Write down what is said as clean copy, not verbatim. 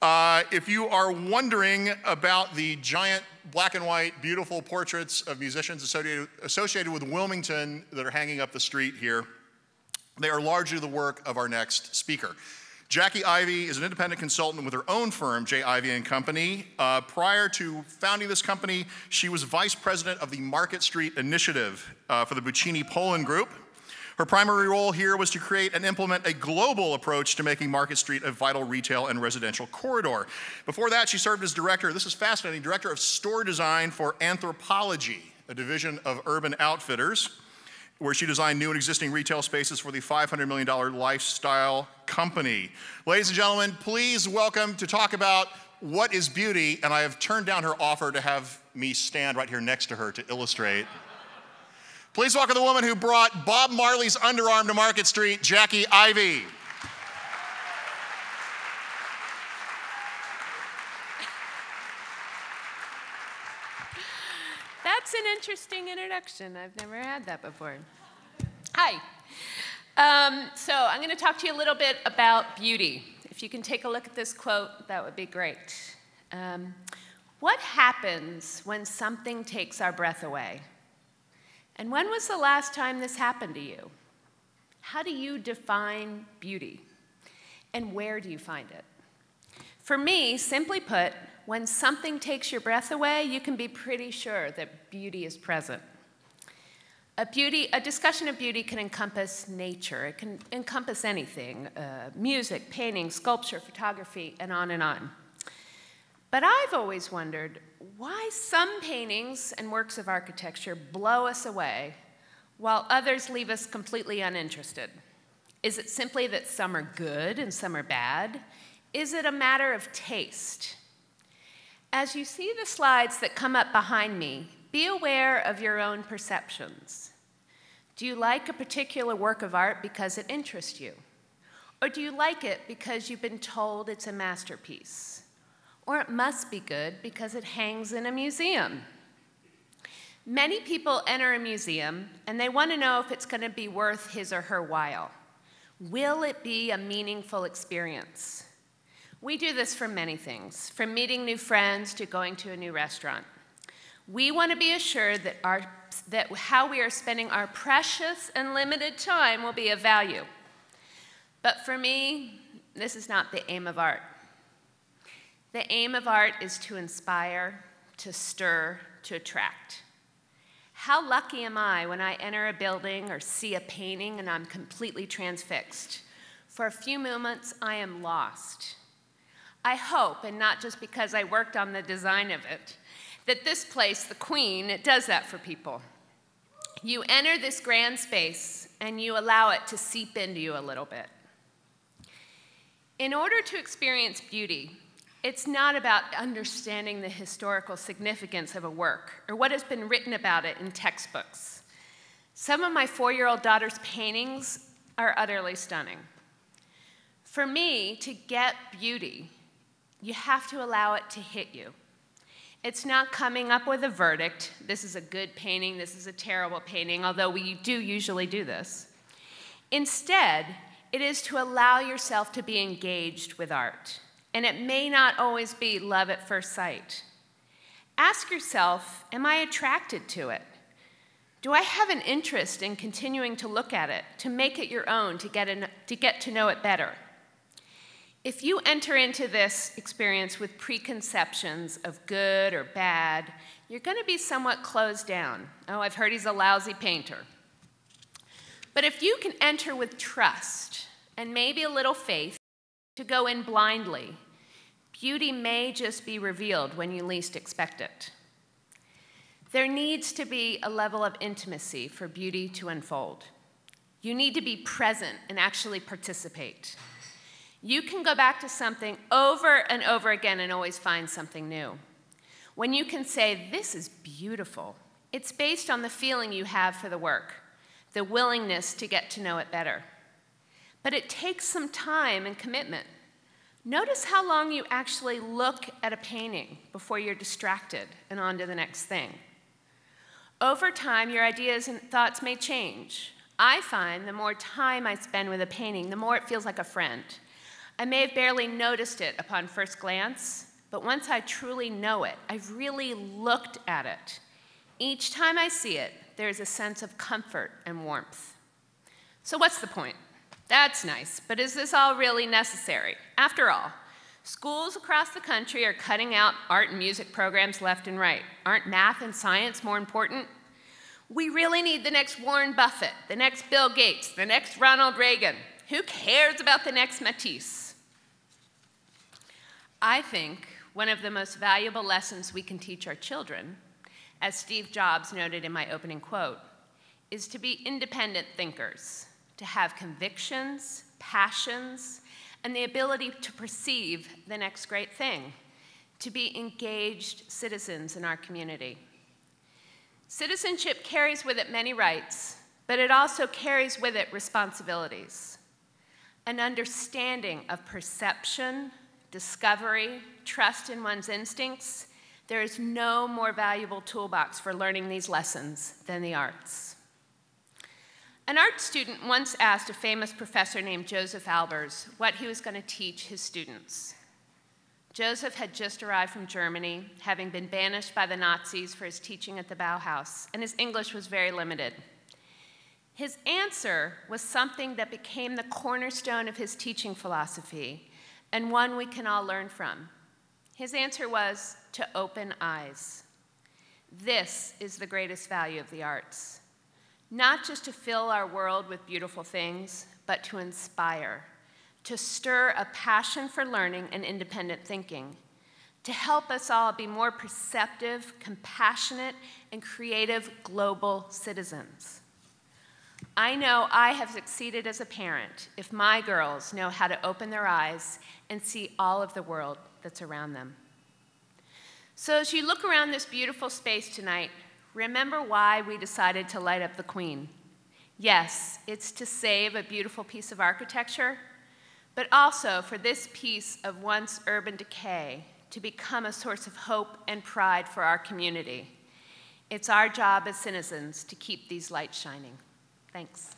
If you are wondering about the giant black and white beautiful portraits of musicians associated with Wilmington that are hanging up the street here, they are largely the work of our next speaker. Jackie Ivey is an independent consultant with her own firm, J. Ivey & Company. Prior to founding this company, she was vice president of the Market Street Initiative for the Buccini Poland Group. Her primary role here was to create and implement a global approach to making Market Street a vital retail and residential corridor. Before that, she served as director, this is fascinating, director of store design for Anthropology, a division of Urban Outfitters, where she designed new and existing retail spaces for the $500 million lifestyle company. Ladies and gentlemen, please welcome to talk about what is beauty, and I have turned down her offer to have me stand right here next to her to illustrate. Please welcome the woman who brought Bob Marley's underarm to Market Street, Jackie Ivey. That's an interesting introduction. I've never had that before. Hi. So I'm going to talk to you a little bit about beauty. If you can take a look at this quote, that would be great. What happens when something takes our breath away? And when was the last time this happened to you? How do you define beauty? And where do you find it? For me, simply put, when something takes your breath away, you can be pretty sure that beauty is present. A discussion of beauty can encompass nature. It can encompass anything, music, painting, sculpture, photography, and on and on. But I've always wondered why some paintings and works of architecture blow us away while others leave us completely uninterested. Is it simply that some are good and some are bad? Is it a matter of taste? As you see the slides that come up behind me, be aware of your own perceptions. Do you like a particular work of art because it interests you? Or do you like it because you've been told it's a masterpiece? Or it must be good because it hangs in a museum? Many people enter a museum and they want to know if it's going to be worth his or her while. Will it be a meaningful experience? We do this for many things, from meeting new friends to going to a new restaurant. We want to be assured that how we are spending our precious and limited time will be of value. But for me, this is not the aim of art. The aim of art is to inspire, to stir, to attract. How lucky am I when I enter a building or see a painting and I'm completely transfixed? For a few moments, I am lost. I hope, and not just because I worked on the design of it, that this place, the Queen, it does that for people. You enter this grand space and you allow it to seep into you a little bit. In order to experience beauty, it's not about understanding the historical significance of a work or what has been written about it in textbooks. Some of my 4-year-old daughter's paintings are utterly stunning. For me, to get beauty, you have to allow it to hit you. It's not coming up with a verdict. This is a good painting, this is a terrible painting, although we do usually do this. Instead, it is to allow yourself to be engaged with art. And it may not always be love at first sight. Ask yourself, am I attracted to it? Do I have an interest in continuing to look at it, to make it your own, to get to know it better? If you enter into this experience with preconceptions of good or bad, you're going to be somewhat closed down. Oh, I've heard he's a lousy painter. But if you can enter with trust and maybe a little faith to go in blindly, beauty may just be revealed when you least expect it. There needs to be a level of intimacy for beauty to unfold. You need to be present and actually participate. You can go back to something over and over again and always find something new. When you can say, this is beautiful, it's based on the feeling you have for the work, the willingness to get to know it better. But it takes some time and commitment. Notice how long you actually look at a painting before you're distracted and on to the next thing. Over time, your ideas and thoughts may change. I find the more time I spend with a painting, the more it feels like a friend. I may have barely noticed it upon first glance, but once I truly know it, I've really looked at it. Each time I see it, there's a sense of comfort and warmth. So what's the point? That's nice, but is this all really necessary? After all, schools across the country are cutting out art and music programs left and right. Aren't math and science more important? We really need the next Warren Buffett, the next Bill Gates, the next Ronald Reagan. Who cares about the next Matisse? I think one of the most valuable lessons we can teach our children, as Steve Jobs noted in my opening quote, is to be independent thinkers, to have convictions, passions, and the ability to perceive the next great thing, to be engaged citizens in our community. Citizenship carries with it many rights, but it also carries with it responsibilities. An understanding of perception, discovery, trust in one's instincts, there is no more valuable toolbox for learning these lessons than the arts. An art student once asked a famous professor named Joseph Albers what he was going to teach his students. Joseph had just arrived from Germany, having been banished by the Nazis for his teaching at the Bauhaus, and his English was very limited. His answer was something that became the cornerstone of his teaching philosophy, and one we can all learn from. His answer was to open eyes. This is the greatest value of the arts. Not just to fill our world with beautiful things, but to inspire, to stir a passion for learning and independent thinking, to help us all be more perceptive, compassionate, and creative global citizens. I know I have succeeded as a parent if my girls know how to open their eyes and see all of the world that's around them. So as you look around this beautiful space tonight, remember why we decided to light up the Queen. Yes, it's to save a beautiful piece of architecture, but also for this piece of once urban decay to become a source of hope and pride for our community. It's our job as citizens to keep these lights shining. Thanks.